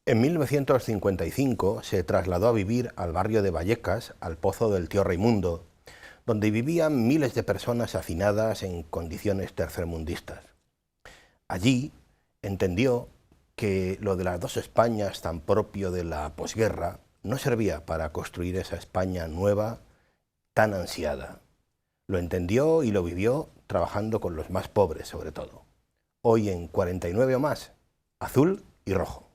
En 1955 se trasladó a vivir al barrio de Vallecas, al Pozo del Tío Raimundo, donde vivían miles de personas hacinadas en condiciones tercermundistas. Allí entendió que lo de las dos Españas tan propio de la posguerra no servía para construir esa España nueva tan ansiada. Lo entendió y lo vivió trabajando con los más pobres, sobre todo. Hoy en 49 o más, azul y rojo.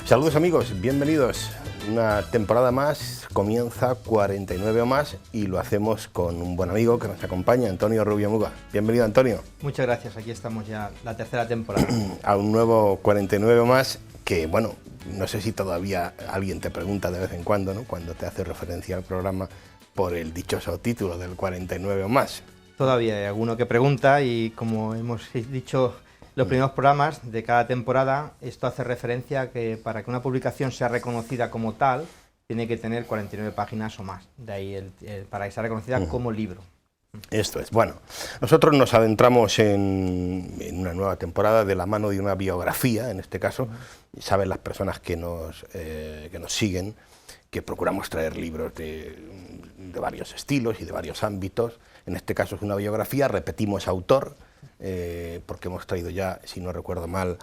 Saludos amigos, bienvenidos. Una temporada más, comienza 49 o más y lo hacemos con un buen amigo que nos acompaña, Antonio Rubio Muga. Bienvenido, Antonio. Muchas gracias, aquí estamos ya, la tercera temporada. A un nuevo 49 o más que, bueno, no sé si todavía alguien te pregunta de vez en cuando, ¿no?, cuando te hace referencia al programa por el dichoso título del 49 o más. Todavía hay alguno que pregunta y como hemos dicho los primeros programas de cada temporada, esto hace referencia a que para que una publicación sea reconocida como tal, tiene que tener 49 páginas o más, de ahí para que sea reconocida como libro. Esto es. Bueno, nosotros nos adentramos en una nueva temporada de la mano de una biografía, en este caso, y saben las personas que nos siguen, que procuramos traer libros de varios estilos y de varios ámbitos. En este caso es una biografía, repetimos autor, porque hemos traído ya, si no recuerdo mal,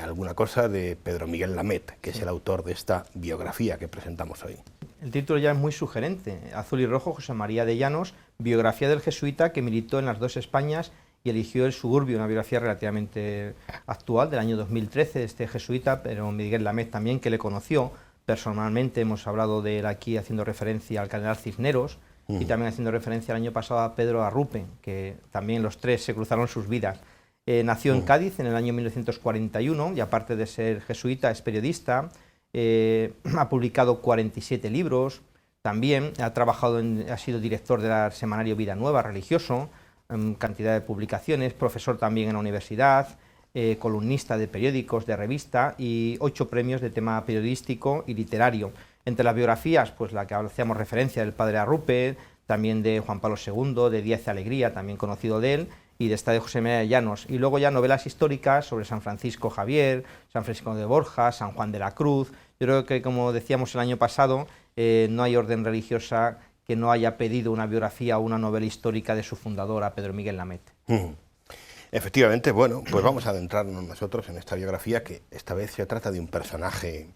alguna cosa de Pedro Miguel Lamet, que es el autor de esta biografía que presentamos hoy. El título ya es muy sugerente, Azul y Rojo, José María de Llanos, biografía del jesuita que militó en las dos Españas y eligió el suburbio, una biografía relativamente actual, del año 2013, de este jesuita, Pedro Miguel Lamet también, que le conoció personalmente. Hemos hablado de él aquí haciendo referencia al cardenal Cisneros, y también haciendo referencia el año pasado a Pedro Arrupe, que también los tres se cruzaron sus vidas. Nació en Cádiz en el año 1941 y aparte de ser jesuita es periodista, ha publicado 47 libros, también ha sido director del semanario Vida Nueva, religioso, cantidad de publicaciones, profesor también en la universidad, columnista de periódicos, de revista y 8 premios de tema periodístico y literario. Entre las biografías, pues la que hacíamos referencia del padre Arrupe, también de Juan Pablo II, de Díaz de Alegría, también conocido de él, y de esta de José María de Llanos. Y luego ya novelas históricas sobre San Francisco Javier, San Francisco de Borja, San Juan de la Cruz. Yo creo que, como decíamos el año pasado, no hay orden religiosa que no haya pedido una biografía o una novela histórica de su fundador, a Pedro Miguel Lamet. Efectivamente, bueno, pues vamos a adentrarnos nosotros en esta biografía, que esta vez se trata de un personaje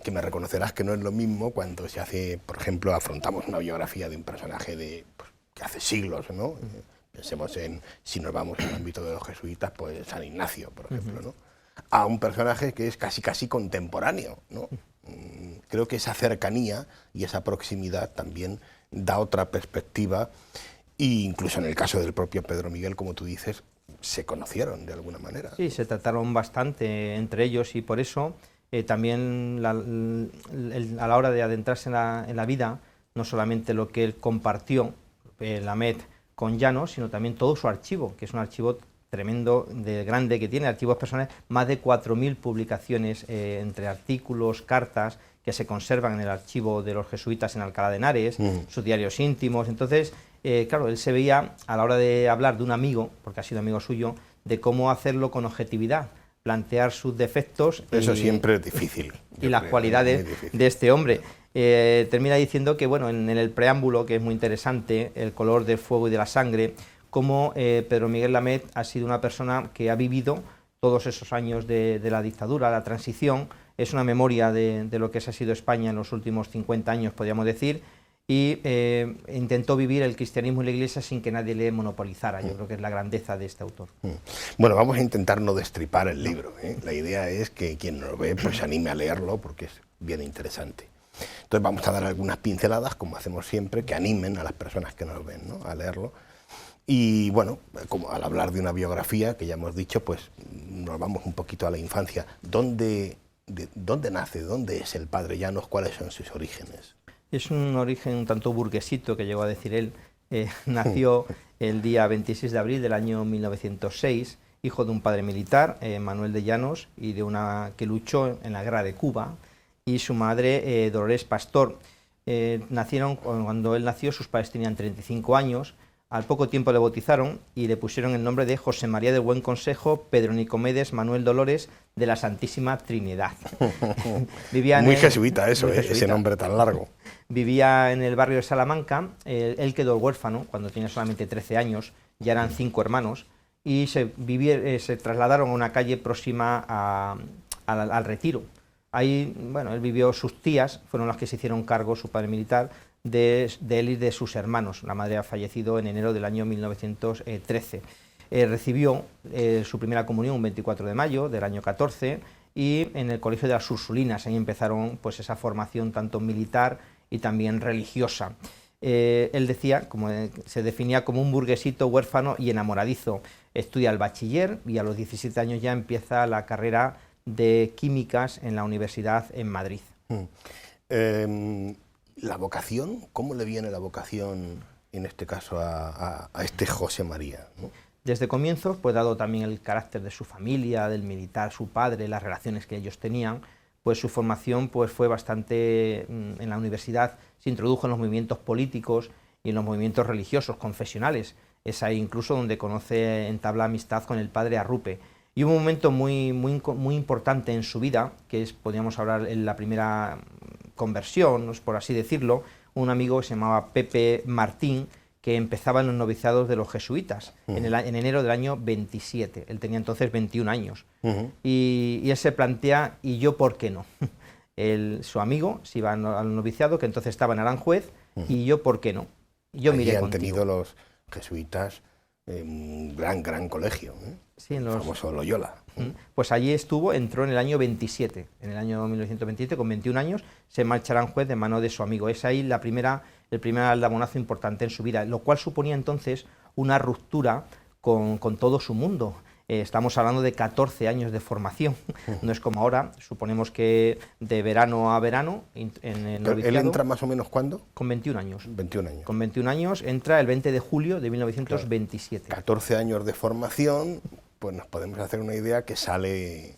que me reconocerás que no es lo mismo cuando se hace, por ejemplo, afrontamos una biografía de un personaje que hace siglos, ¿no? Pensemos en, si nos vamos al ámbito de los jesuitas, pues San Ignacio, por ejemplo, ¿no?, a un personaje que es casi contemporáneo, ¿no? Creo que esa cercanía y esa proximidad también da otra perspectiva, e incluso en el caso del propio Pedro Miguel, como tú dices, se conocieron de alguna manera. Sí, se trataron bastante entre ellos y por eso también a la hora de adentrarse en la vida, no solamente lo que él compartió, Lamet, con Llanos, sino también todo su archivo, que es un archivo tremendo, de grande, que tiene archivos personales, más de 4.000 publicaciones entre artículos, cartas, que se conservan en el archivo de los jesuitas en Alcalá de Henares, sus diarios íntimos. Entonces, claro, él se veía, a la hora de hablar de un amigo, porque ha sido amigo suyo, de cómo hacerlo con objetividad, plantear sus defectos. Eso siempre es difícil. Y las cualidades de este hombre. Termina diciendo que, bueno, en el preámbulo, que es muy interesante, el color del fuego y de la sangre, cómo Pedro Miguel Lamet ha sido una persona que ha vivido todos esos años de la dictadura, la transición. Es una memoria de lo que ha sido España en los últimos 50 años, podríamos decir, y intentó vivir el cristianismo y la Iglesia sin que nadie le monopolizara. Yo creo que es la grandeza de este autor. Bueno, vamos a intentar no destripar el libro, ¿eh? La idea es que quien lo ve pues se anime a leerlo, porque es bien interesante. Entonces vamos a dar algunas pinceladas, como hacemos siempre, que animen a las personas que nos ven, ¿no?, a leerlo. Y bueno, como al hablar de una biografía, que ya hemos dicho, pues nos vamos un poquito a la infancia. ¿Dónde nace? ¿Dónde es el padre Llanos? ¿Cuáles son sus orígenes? Es un origen un tanto burguesito, que llegó a decir él. Nació el día 26 de abril del año 1906, hijo de un padre militar, Manuel de Llanos, y de una que luchó en la guerra de Cuba, y su madre, Dolores Pastor. Cuando él nació, sus padres tenían 35 años, al poco tiempo le bautizaron y le pusieron el nombre de José María del Buen Consejo, Pedro Nicomedes, Manuel Dolores de la Santísima Trinidad. Muy jesuita eso, muy jesuita. Ese nombre tan largo. Vivía en el barrio de Salamanca, él quedó huérfano cuando tenía solamente 13 años, ya eran 5 hermanos, y se trasladaron a una calle próxima al Retiro. Ahí, bueno, él vivió, sus tías fueron las que se hicieron cargo, su padre militar, de él y de sus hermanos. La madre ha fallecido en enero del año 1913. Recibió su primera comunión un 24 de mayo del año 14 y en el Colegio de las Ursulinas. Ahí empezaron pues esa formación tanto militar y también religiosa. Él decía, se definía como un burguesito huérfano y enamoradizo. Estudia el bachiller y a los 17 años ya empieza la carrera de químicas en la universidad en Madrid. La vocación, ¿cómo le viene la vocación en este caso a este José María, ¿no? Desde comienzos, pues dado también el carácter de su familia, del militar, su padre, las relaciones que ellos tenían, pues su formación pues fue bastante, en la universidad se introdujo en los movimientos políticos y en los movimientos religiosos, confesionales. Es ahí incluso donde entabla amistad con el padre Arrupe. Y un momento muy importante en su vida, que es, podríamos hablar, en la primera conversión, por así decirlo, un amigo que se llamaba Pepe Martín, que empezaba en los noviciados de los jesuitas, en enero del año 27. Él tenía entonces 21 años. Y él se plantea, ¿y yo por qué no? Su amigo se iba al noviciado, que entonces estaba en Aranjuez, y yo por qué no. Yo miré han contigo. Tenido los jesuitas un gran colegio, sí, el famoso Loyola. Pues allí entró en el año 27, en el año 1927, con 21 años, se marcha a Aranjuez de mano de su amigo. Es ahí el primer aldabonazo importante en su vida, lo cual suponía entonces una ruptura con todo su mundo. Estamos hablando de 14 años de formación, no es como ahora, suponemos que de verano a verano. En el noviciado, ¿Él entra más o menos cuándo? Con 21 años. 21 años. Con 21 años entra el 20 de julio de 1927. Claro. 14 años de formación, pues nos podemos hacer una idea que sale...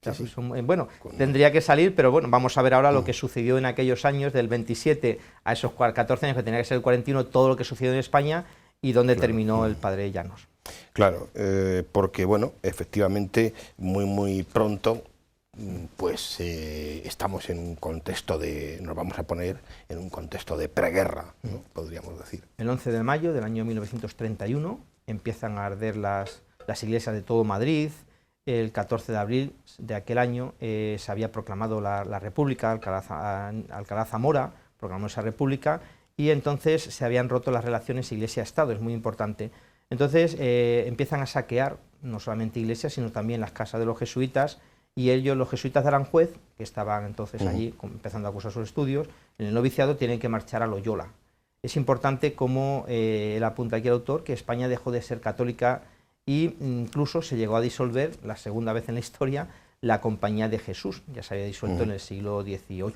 Sí. Bueno, tendría que salir, pero bueno, vamos a ver ahora lo que sucedió en aquellos años, del 27 a esos 14 años, que tenía que ser el 41, todo lo que sucedió en España y dónde terminó el padre Llanos. Claro, porque bueno, efectivamente, muy pronto, pues estamos en un contexto nos vamos a poner en un contexto de preguerra, ¿no? Podríamos decir. El 11 de mayo del año 1931 empiezan a arder las iglesias de todo Madrid. El 14 de abril de aquel año se había proclamado la República, Alcalá Zamora proclamó esa República, y entonces se habían roto las relaciones Iglesia-Estado, es muy importante. Entonces empiezan a saquear no solamente iglesias, sino también las casas de los jesuitas, y ellos, los jesuitas de Aranjuez, que estaban entonces allí empezando a cursar sus estudios, en el noviciado tienen que marchar a Loyola. Es importante, como él apunta aquí el autor, que España dejó de ser católica e incluso se llegó a disolver, la segunda vez en la historia, la Compañía de Jesús, ya se había disuelto en el siglo XVIII.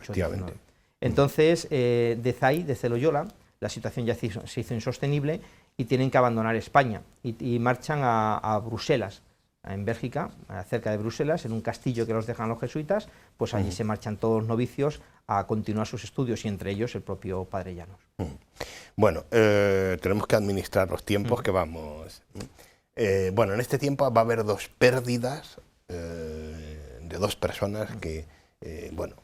Entonces, desde Loyola, la situación ya se hizo insostenible y tienen que abandonar España y marchan a Bruselas, en Bélgica, cerca de Bruselas, en un castillo que los dejan los jesuitas, pues allí se marchan todos los novicios a continuar sus estudios, y entre ellos el propio padre Llanos. Bueno, tenemos que administrar los tiempos que vamos... bueno, en este tiempo va a haber dos pérdidas de dos personas que, bueno,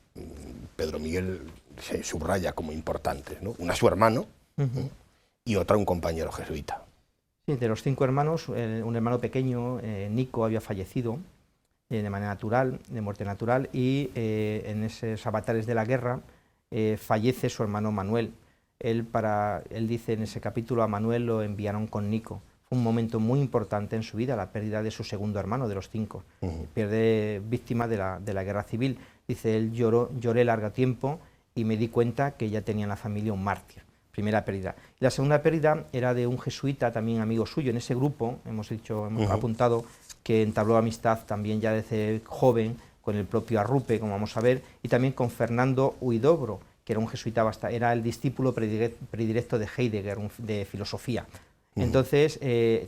Pedro Miguel se subraya como importantes, ¿no? Una su hermano, y otra un compañero jesuita. Sí, de los 5 hermanos, un hermano pequeño, Nico, había fallecido de manera natural, de muerte natural, y en esos avatares de la guerra fallece su hermano Manuel. Él dice en ese capítulo, a Manuel lo enviaron con Nico. Fue un momento muy importante en su vida, la pérdida de su segundo hermano, de los 5. Pierde víctima de la guerra civil. Dice, él lloré largo tiempo y me di cuenta que ya tenía en la familia un mártir. Primera pérdida. La segunda pérdida era de un jesuita, también amigo suyo. En ese grupo, hemos apuntado, que entabló amistad también ya desde joven con el propio Arrupe, como vamos a ver, y también con Fernando Huidobro, que era un jesuita, era el discípulo predilecto de Heidegger, de filosofía. Entonces,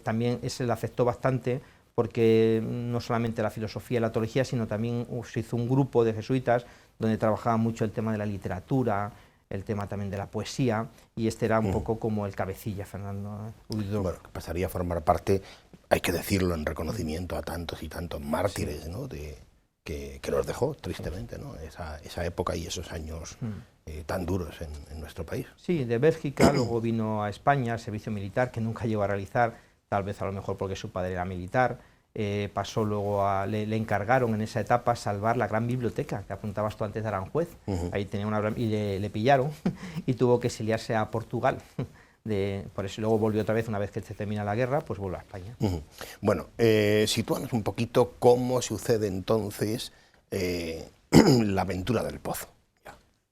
también ese le afectó bastante, porque no solamente la filosofía y la teología, sino también se hizo un grupo de jesuitas donde trabajaba mucho el tema de la literatura, el tema también de la poesía, y este era un poco como el cabecilla, Fernando Huidobro. Bueno, que pasaría a formar parte, hay que decirlo, en reconocimiento a tantos y tantos mártires, ¿no? que nos dejó, tristemente, ¿no? Esa época y esos años tan duros en nuestro país. Sí, de Bélgica, luego vino a España, al servicio militar, que nunca llegó a realizar, tal vez a lo mejor porque su padre era militar. Pasó luego le encargaron en esa etapa salvar la gran biblioteca que apuntabas tú antes de Aranjuez. Ahí tenía y le pillaron y tuvo que exiliarse a Portugal. Por eso luego volvió otra vez, una vez que se termina la guerra, pues vuelve a España. Bueno, sitúanos un poquito cómo sucede entonces la aventura del Pozo.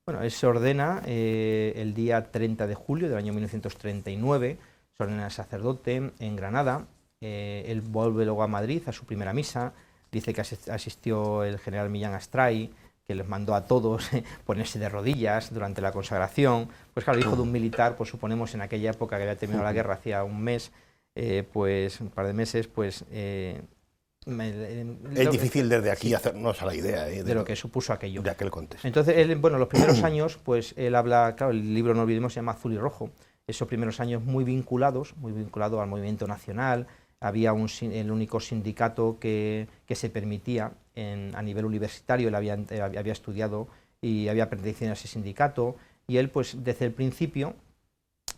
Bueno, él se ordena el día 30 de julio del año 1939, se ordena sacerdote en Granada. Él vuelve luego a Madrid a su primera misa, dice que asistió el general Millán Astray, que les mandó a todos ponerse de rodillas durante la consagración. Pues claro, hijo de un militar, pues suponemos en aquella época que había terminado la guerra, hacía un mes, pues un par de meses, pues... es difícil desde aquí hacernos a la idea de lo que supuso aquello. De aquel contexto. Entonces, él, bueno, los primeros años, pues él habla, claro, el libro, no olvidemos, se llama Azul y Rojo. Esos primeros años muy vinculado al movimiento nacional. Había el único sindicato que se permitía a nivel universitario. Él había estudiado y había pertenecido a ese sindicato, y él, pues desde el principio,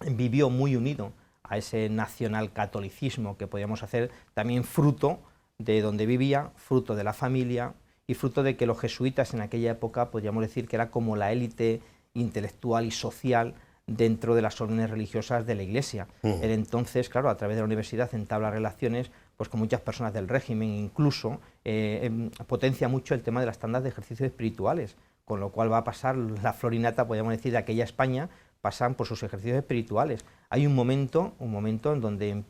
vivió muy unido a ese nacionalcatolicismo que podíamos hacer, también fruto de donde vivía, fruto de la familia y fruto de que los jesuitas en aquella época, podríamos decir que era como la élite intelectual y social dentro de las órdenes religiosas de la Iglesia. Él entonces, claro, a través de la universidad entabla relaciones pues con muchas personas del régimen, incluso potencia mucho el tema de las tandas de ejercicios espirituales, con lo cual va a pasar la florinata, podríamos decir, de aquella España, pasan por sus ejercicios espirituales. Hay un momento en donde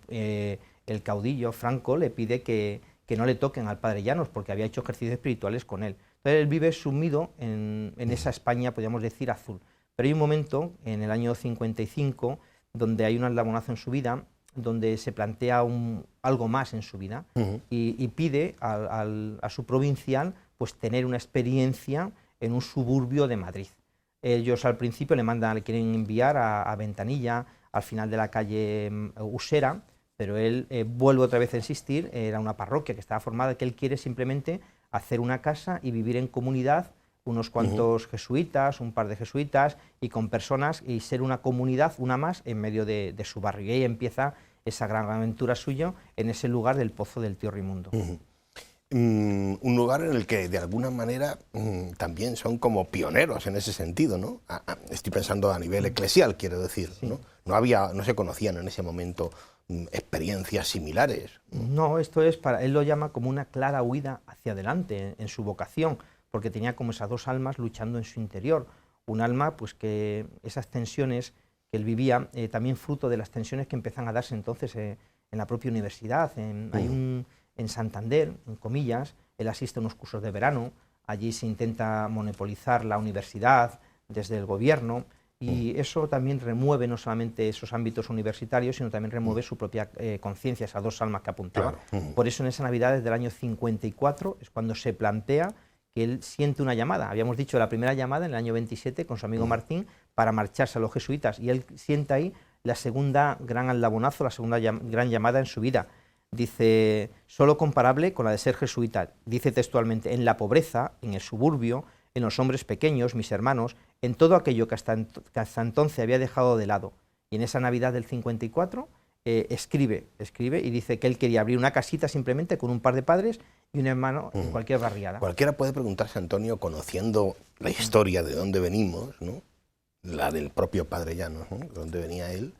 el caudillo Franco le pide que no le toquen al padre Llanos, porque había hecho ejercicios espirituales con él. Entonces él vive sumido en esa España, podríamos decir, azul. Pero hay un momento, en el año 55, donde hay un eslabonazo en su vida, donde se plantea algo más en su vida, y pide a su provincial pues tener una experiencia en un suburbio de Madrid. Ellos al principio le quieren enviar a Ventanilla, al final de la calle Usera, pero él vuelve otra vez a insistir. Era una parroquia que estaba formada, que él quiere simplemente hacer una casa y vivir en comunidad, unos cuantos jesuitas, un par de jesuitas, y con personas, y ser una comunidad, una más, en medio de su barrio. Y ahí empieza esa gran aventura suya en ese lugar del Pozo del Tío Rimundo. Un lugar en el que de alguna manera también son como pioneros en ese sentido, ¿no? Estoy pensando a nivel eclesial, quiero decir, sí. No se conocían en ese momento experiencias similares. No, esto es él lo llama como una clara huida hacia adelante en su vocación, porque tenía como esas dos almas luchando en su interior. Un alma, pues que esas tensiones que él vivía, también fruto de las tensiones que empiezan a darse entonces en la propia universidad. En Santander, en comillas, él asiste a unos cursos de verano, allí se intenta monopolizar la universidad desde el gobierno, y eso también remueve no solamente esos ámbitos universitarios, sino también remueve su propia conciencia, esas dos almas que apuntaba. Claro. Por eso en esa Navidad del año 54 es cuando se plantea que él siente una llamada. Habíamos dicho la primera llamada en el año 27 con su amigo Martín para marcharse a los jesuitas, y él siente ahí la segunda gran aldabonazo, la segunda gran llamada en su vida. Dice, solo comparable con la de ser jesuita. Dice textualmente, en la pobreza, en el suburbio, en los hombres pequeños, mis hermanos, en todo aquello que hasta entonces había dejado de lado. Y en esa Navidad del 54 escribe y dice que él quería abrir una casita simplemente con un par de padres y un hermano en cualquier barriada. Cualquiera puede preguntarse, Antonio, conociendo la historia de dónde venimos, ¿no? La del propio padre Llanos, ¿no? De dónde venía él,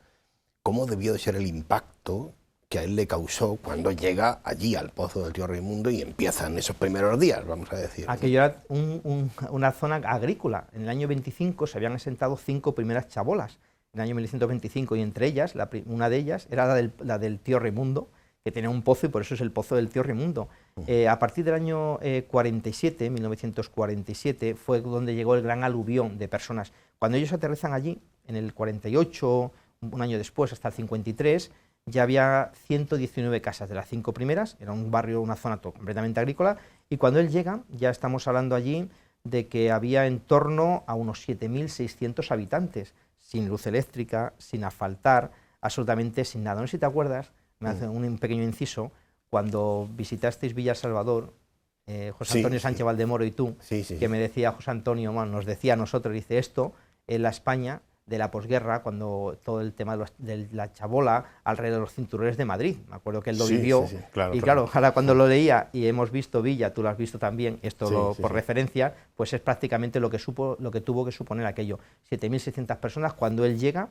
cómo debió de ser el impacto que a él le causó cuando llega allí al Pozo del Tío Raimundo y empiezan esos primeros días, vamos a decir. Aquello era una zona agrícola. En el año 25 se habían asentado 5 primeras chabolas, en el año 1925, y entre ellas, una de ellas era la del Tío Raimundo, que tenía un pozo, y por eso es el Pozo del Tío Raimundo. A partir del año 47, 1947, fue donde llegó el gran aluvión de personas. Cuando ellos aterrizan allí, en el 48, un año después, hasta el 53, ya había 119 casas de las 5 primeras, era un barrio, una zona completamente agrícola, y cuando él llega, ya estamos hablando allí de que había en torno a unos 7.600 habitantes, sin luz eléctrica, sin asfaltar, absolutamente sin nada. No sé si te acuerdas, me hace un pequeño inciso, cuando visitasteis Villa Salvador, José Antonio Sánchez Valdemoro y tú, que me decía José Antonio, bueno, nos decía a nosotros, dice esto, en la España de la posguerra, cuando todo el tema de la chabola alrededor de los cinturones de Madrid, me acuerdo que él lo vivió, y claro, ahora cuando lo leía y hemos visto Villa, tú lo has visto también, esto por referencia, pues es prácticamente lo que tuvo que suponer aquello, 7.600 personas cuando él llega,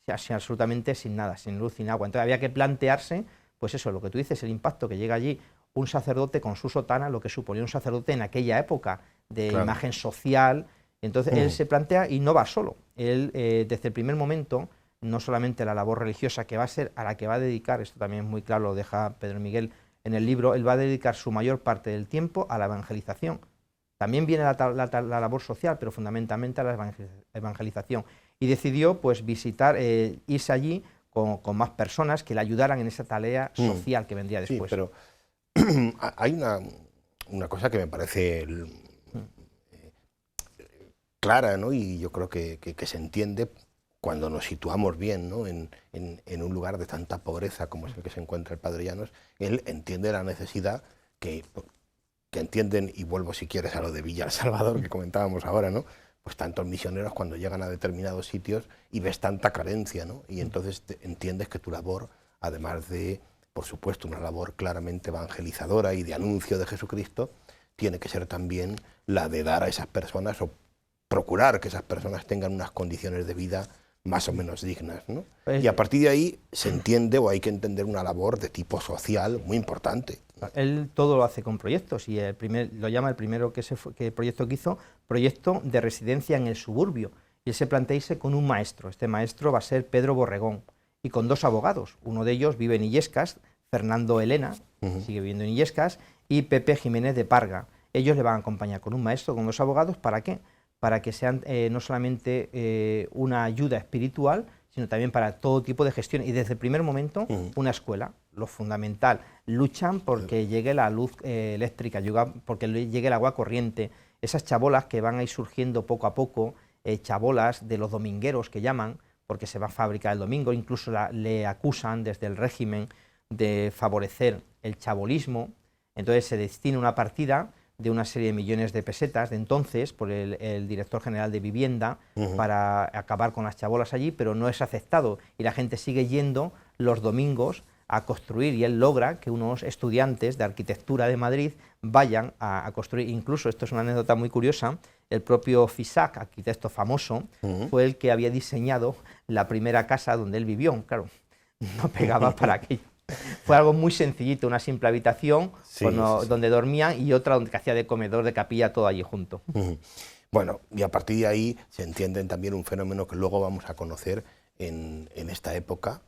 absolutamente sin nada, sin luz, sin agua. Entonces había que plantearse, pues eso, lo que tú dices, el impacto que llega allí un sacerdote con su sotana, lo que suponía un sacerdote en aquella época de imagen social. Entonces él se plantea y no va solo. Él, desde el primer momento, no solamente la labor religiosa que va a ser, a la que va a dedicar, esto también es muy claro, lo deja Pedro Miguel en el libro, él va a dedicar su mayor parte del tiempo a la evangelización. También viene la labor social, pero fundamentalmente a la evangelización. Y decidió pues visitar, irse allí con más personas que le ayudaran en esa tarea social que vendría después. Sí, pero hay una cosa que me parece clara, ¿no? Y yo creo que se entiende cuando nos situamos bien, ¿no? en un lugar de tanta pobreza como es el que se encuentra el Padre Llanos. Él entiende la necesidad que entienden, y vuelvo si quieres a lo de Villa Salvador que comentábamos ahora, ¿no? Pues tantos misioneros cuando llegan a determinados sitios y ves tanta carencia, ¿no? Y entonces entiendes que tu labor, además de, por supuesto, una labor claramente evangelizadora y de anuncio de Jesucristo, tiene que ser también la de dar a esas personas o procurar que esas personas tengan unas condiciones de vida más o menos dignas, ¿no? Y a partir de ahí se entiende, o hay que entender, una labor de tipo social muy importante. Él todo lo hace con proyectos y lo llama el primero que proyecto que hizo, proyecto de residencia en el suburbio. Y él se plantea irse con un maestro. Este maestro va a ser Pedro Borregón y con 2 abogados. Uno de ellos vive en Illescas, Fernando Elena, sigue viviendo en Illescas, y Pepe Jiménez de Parga. Ellos le van a acompañar con un maestro, con 2 abogados, ¿para qué? Para que sean no solamente una ayuda espiritual, sino también para todo tipo de gestión. Y desde el primer momento, una escuela, lo fundamental. Luchan porque llegue la luz eléctrica, porque llegue el agua corriente. Esas chabolas que van a ir surgiendo poco a poco, chabolas de los domingueros que llaman, porque se va a fabricar el domingo, incluso le acusan desde el régimen de favorecer el chabolismo. Entonces se destina una partida de una serie de millones de pesetas de entonces por el director general de Vivienda para acabar con las chabolas allí, pero no es aceptado y la gente sigue yendo los domingos a construir, y él logra que unos estudiantes de arquitectura de Madrid vayan a construir. Incluso, esto es una anécdota muy curiosa, el propio Fisac, arquitecto famoso, fue el que había diseñado la primera casa donde él vivió. Claro, no pegaba para aquello. Fue algo muy sencillito, una simple habitación donde dormían y otra donde hacía de comedor, de capilla, todo allí junto. Bueno, y a partir de ahí se entienden también un fenómeno que luego vamos a conocer en esta época.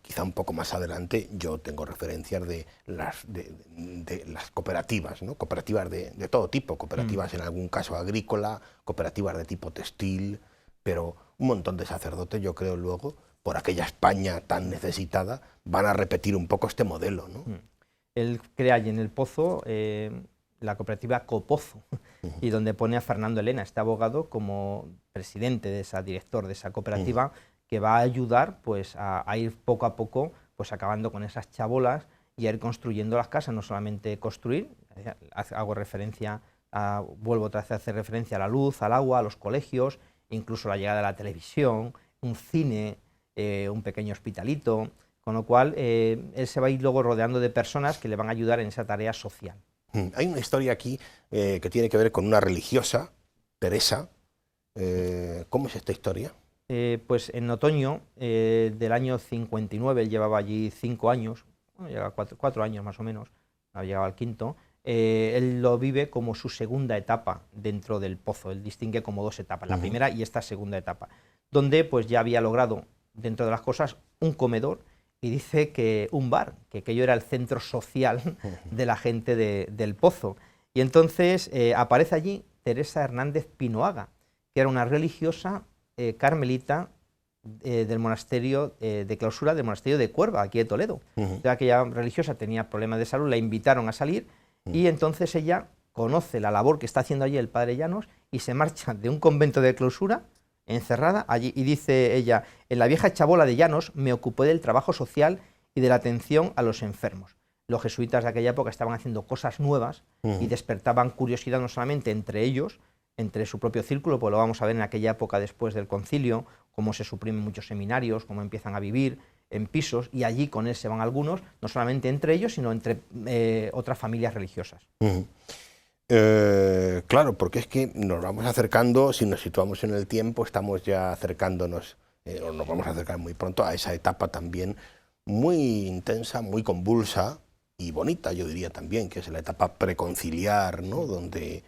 Quizá un poco más adelante yo tengo referencias de las cooperativas, ¿no? Cooperativas de todo tipo, cooperativas en algún caso agrícola, cooperativas de tipo textil, pero un montón de sacerdotes, yo creo, luego, por aquella España tan necesitada, van a repetir un poco este modelo, ¿no? Él crea allí en el Pozo la cooperativa Copozo, y donde pone a Fernando Elena, este abogado, como presidente director de esa cooperativa, que va a ayudar pues, a ir poco a poco pues, acabando con esas chabolas y a ir construyendo las casas, no solamente construir, hago referencia, vuelvo otra vez a hacer referencia a la luz, al agua, a los colegios, incluso la llegada de la televisión, un cine, un pequeño hospitalito, con lo cual él se va a ir luego rodeando de personas que le van a ayudar en esa tarea social. Hay una historia aquí que tiene que ver con una religiosa, Teresa. ¿Cómo es esta historia? Pues en otoño del año 59, él llevaba allí 5 años, bueno, llevaba 4 años más o menos, había llegado al 5º, él lo vive como su segunda etapa dentro del Pozo. Él distingue como 2 etapas, la primera y esta segunda etapa, donde pues ya había logrado, dentro de las cosas, un comedor, y dice que un bar, que aquello era el centro social de la gente del Pozo. Y entonces aparece allí Teresa Hernández Pinoaga, que era una religiosa carmelita del monasterio de clausura del monasterio de Cuerva, aquí de Toledo. Aquella religiosa tenía problemas de salud, la invitaron a salir y entonces ella conoce la labor que está haciendo allí el padre Llanos y se marcha de un convento de clausura encerrada allí y dice ella: en la vieja chabola de Llanos me ocupé del trabajo social y de la atención a los enfermos. Los jesuitas de aquella época estaban haciendo cosas nuevas y despertaban curiosidad no solamente entre ellos, entre su propio círculo, pues lo vamos a ver en aquella época después del concilio, cómo se suprimen muchos seminarios, cómo empiezan a vivir en pisos, y allí con él se van algunos, no solamente entre ellos, sino entre otras familias religiosas. Claro, porque es que nos vamos acercando, si nos situamos en el tiempo, estamos ya acercándonos, o nos vamos a acercar muy pronto a esa etapa también muy intensa, muy convulsa y bonita, yo diría también, que es la etapa preconciliar, ¿no? Donde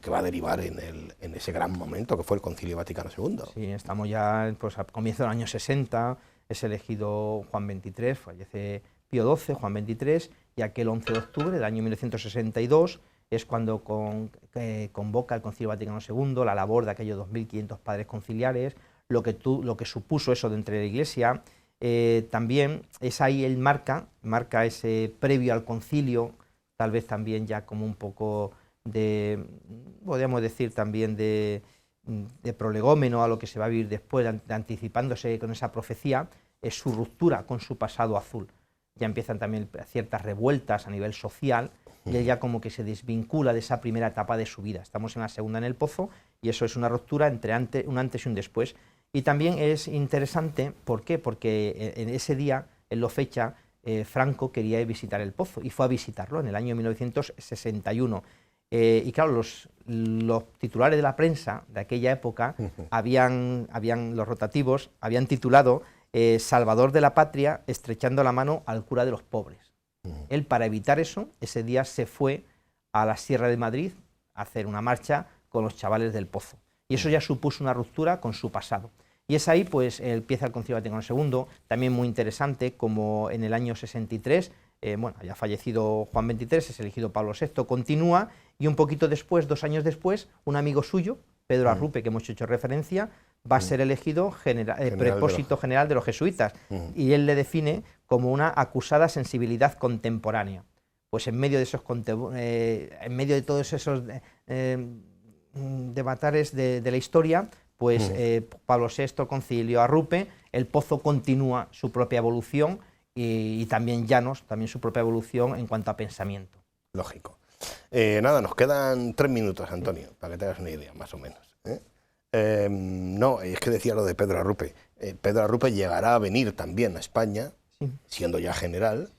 que va a derivar en ese gran momento que fue el Concilio Vaticano II. Sí, estamos ya pues, a comienzo del año 60, es elegido Juan XXIII, fallece Pío XII, Juan XXIII, y aquel 11 de octubre del año 1962 es cuando convoca el Concilio Vaticano II, la labor de aquellos 2.500 padres conciliares, lo que supuso eso dentro de la Iglesia. También es ahí él marca ese previo al concilio, tal vez también ya como un poco podríamos decir también de prolegómeno a lo que se va a vivir después, anticipándose con esa profecía, es su ruptura con su pasado azul. Ya empiezan también ciertas revueltas a nivel social y él ya como que se desvincula de esa primera etapa de su vida. Estamos en la segunda en el pozo y eso es una ruptura entre un antes y un después. Y también es interesante, ¿por qué? Porque en ese día, en la fecha, Franco quería visitar el pozo y fue a visitarlo en el año 1961. Y claro, los titulares de la prensa de aquella época, los rotativos, habían titulado Salvador de la Patria estrechando la mano al cura de los pobres. Él, para evitar eso, ese día se fue a la Sierra de Madrid a hacer una marcha con los chavales del pozo. Y eso ya supuso una ruptura con su pasado. Y es ahí, pues, empieza el Concilio Vaticano II, también muy interesante, como en el año 63, bueno, haya fallecido Juan XXIII, es elegido Pablo VI, continúa, y un poquito después, 2 años después, un amigo suyo, Pedro Arrupe, que hemos hecho referencia, va a ser elegido prepósito general de los jesuitas, y él le define como una acusada sensibilidad contemporánea. Pues en medio de todos esos debatares de la historia, pues Pablo VI, concilio, Arrupe, el pozo continúa su propia evolución y también Llanos, también su propia evolución en cuanto a pensamiento. Lógico. Nada, nos quedan 3 minutos, Antonio, para que te hagas una idea, más o menos. No, es que decía lo de Pedro Arrupe. Pedro Arrupe llegará a venir también a España, sí, siendo ya general,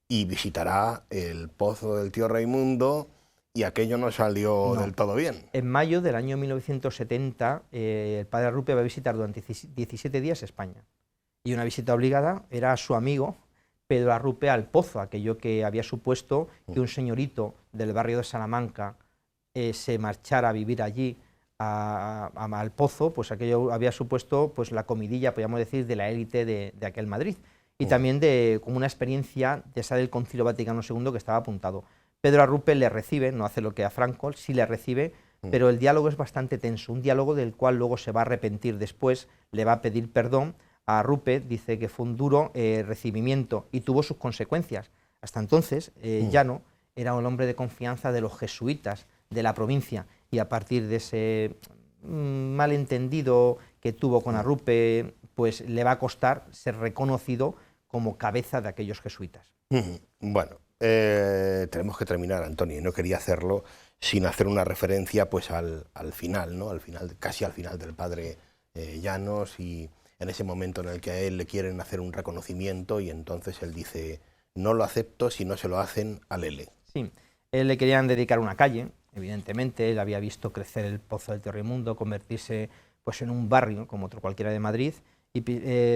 y visitará el pozo del tío Raimundo, y aquello no salió del todo bien. En mayo del año 1970, el padre Arrupe va a visitar durante 17 días España. Y una visita obligada era a su amigo Pedro Arrupe al pozo, aquello que había supuesto que un señorito del barrio de Salamanca se marchara a vivir allí al pozo, pues aquello había supuesto pues la comidilla, podríamos decir, de la élite de aquel Madrid. Y también como una experiencia de esa del Concilio Vaticano II que estaba apuntado. Pedro Arrupe le recibe, no hace lo que a Franco, sí le recibe, pero el diálogo es bastante tenso, un diálogo del cual luego se va a arrepentir después, le va a pedir perdón. A Arrupe dice que fue un duro recibimiento y tuvo sus consecuencias. Hasta entonces, Llano era un hombre de confianza de los jesuitas de la provincia, y a partir de ese malentendido que tuvo con Arrupe, pues le va a costar ser reconocido como cabeza de aquellos jesuitas. Bueno, tenemos que terminar, Antonio, y no quería hacerlo sin hacer una referencia pues al final, ¿no? Casi al final del padre Llanos, y en ese momento en el que a él le quieren hacer un reconocimiento y entonces él dice: no lo acepto si no se lo hacen a Lele. Sí, él le querían dedicar una calle, evidentemente, él había visto crecer el pozo del tío Raimundo, convertirse pues en un barrio como otro cualquiera de Madrid, y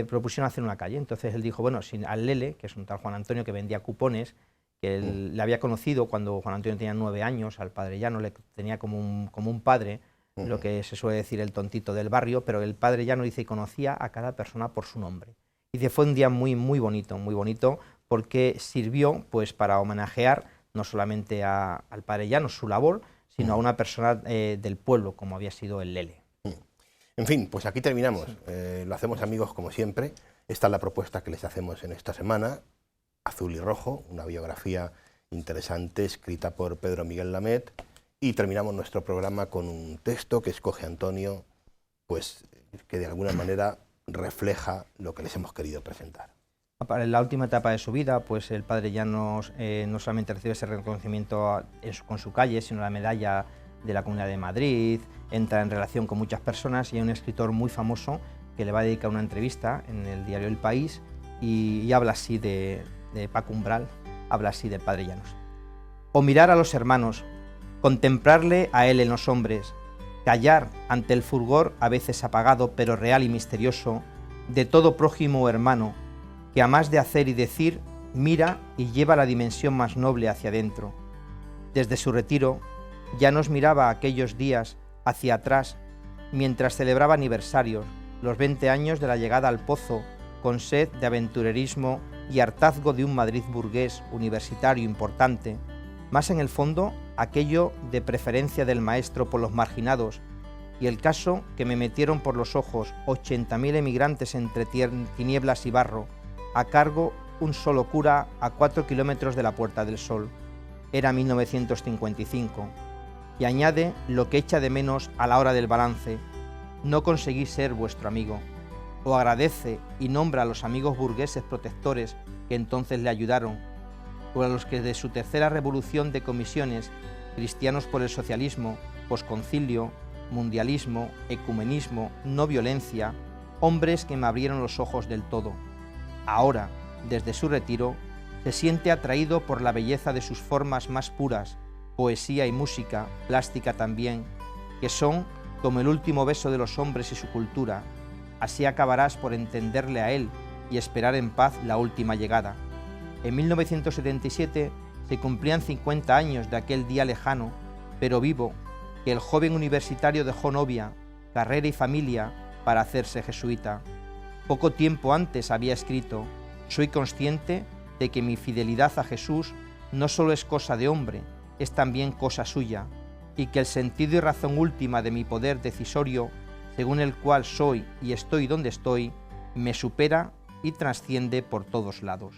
propusieron hacer una calle. Entonces él dijo, bueno, si al Lele, que es un tal Juan Antonio que vendía cupones, que él le había conocido cuando Juan Antonio tenía 9 años, al padre Llano le tenía como un padre, lo que se suele decir el tontito del barrio, pero el padre Llano dice que conocía a cada persona por su nombre. Dice, fue un día muy bonito, porque sirvió pues para homenajear no solamente al padre Llano, su labor, sino a una persona del pueblo, como había sido el Lele. En fin, pues aquí terminamos. Lo hacemos, amigos, como siempre. Esta es la propuesta que les hacemos en esta semana. Azul y Rojo, una biografía interesante escrita por Pedro Miguel Lamet. Y terminamos nuestro programa con un texto que escoge Antonio, pues que de alguna manera refleja lo que les hemos querido presentar. En la última etapa de su vida, pues el padre Llanos no solamente recibe ese reconocimiento con su calle, sino la medalla de la Comunidad de Madrid, entra en relación con muchas personas y hay un escritor muy famoso que le va a dedicar una entrevista en el diario El País y habla así de Paco Umbral, habla así del padre Llanos. O mirar a los hermanos, contemplarle a él en los hombres, callar ante el fulgor a veces apagado pero real y misterioso de todo prójimo o hermano, que a más de hacer y decir, mira y lleva la dimensión más noble hacia adentro. Desde su retiro, Llanos miraba aquellos días hacia atrás, mientras celebraba aniversarios, los 20 años de la llegada al Pozo, con sed de aventurerismo y hartazgo de un Madrid burgués universitario importante, más en el fondo aquello de preferencia del maestro por los marginados, y el caso que me metieron por los ojos 80.000 emigrantes entre tinieblas y barro, a cargo un solo cura a 4 kilómetros de la Puerta del Sol. Era 1955. Y añade lo que echa de menos a la hora del balance: no conseguí ser vuestro amigo. O agradece y nombra a los amigos burgueses protectores que entonces le ayudaron, o a los que de su tercera revolución de comisiones, Cristianos por el Socialismo, Posconcilio, Mundialismo, Ecumenismo, No Violencia, hombres que me abrieron los ojos del todo. Ahora, desde su retiro, se siente atraído por la belleza de sus formas más puras, poesía y música, plástica también, que son como el último beso de los hombres y su cultura. Así acabarás por entenderle a él y esperar en paz la última llegada. En 1977 se cumplían 50 años de aquel día lejano, pero vivo, que el joven universitario dejó novia, carrera y familia para hacerse jesuita. Poco tiempo antes había escrito: soy consciente de que mi fidelidad a Jesús no solo es cosa de hombre, es también cosa suya, y que el sentido y razón última de mi poder decisorio, según el cual soy y estoy donde estoy, me supera y trasciende por todos lados.